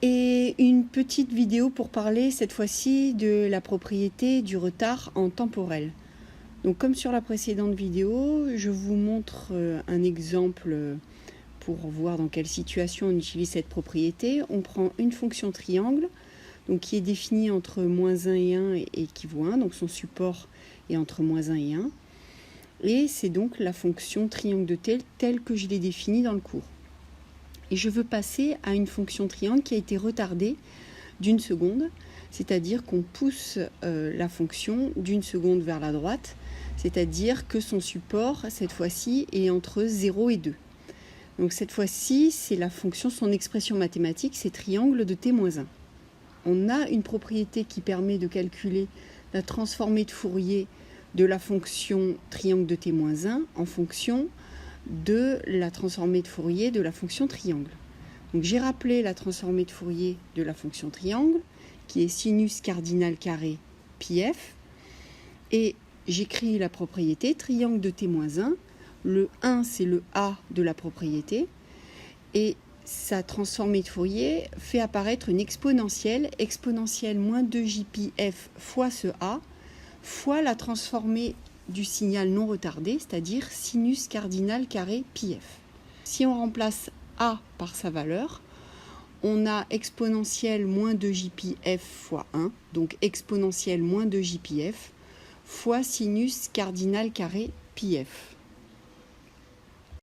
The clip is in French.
Et une petite vidéo pour parler cette fois-ci de la propriété du retard en temporel. Donc comme sur la précédente vidéo, je vous montre un exemple pour voir dans quelle situation on utilise cette propriété. On prend une fonction triangle donc qui est définie entre -1 et 1 et équivaut 1, donc son support est entre -1 et 1. Et c'est donc la fonction triangle de T telle que je l'ai définie dans le cours. Et je veux passer à une fonction triangle qui a été retardée d'une seconde, c'est-à-dire qu'on pousse la fonction d'une seconde vers la droite, c'est-à-dire que son support, cette fois-ci, est entre 0 et 2. Donc cette fois-ci, c'est la fonction, son expression mathématique, c'est triangle de t-1. On a une propriété qui permet de calculer la transformée de Fourier de la fonction triangle de t-1 en fonction de la transformée de Fourier de la fonction triangle. Donc j'ai rappelé la transformée de Fourier de la fonction triangle, qui est sinus cardinal carré pi f, et j'écris la propriété triangle de t-1. Le 1, c'est le a de la propriété, et sa transformée de Fourier fait apparaître une exponentielle moins 2j pi f fois ce a, fois la transformée du signal non retardé, c'est-à-dire sinus cardinal carré pi f. Si on remplace a par sa valeur, on a exponentielle moins 2j pi f fois 1, donc exponentielle moins 2j pi f fois sinus cardinal carré pi f.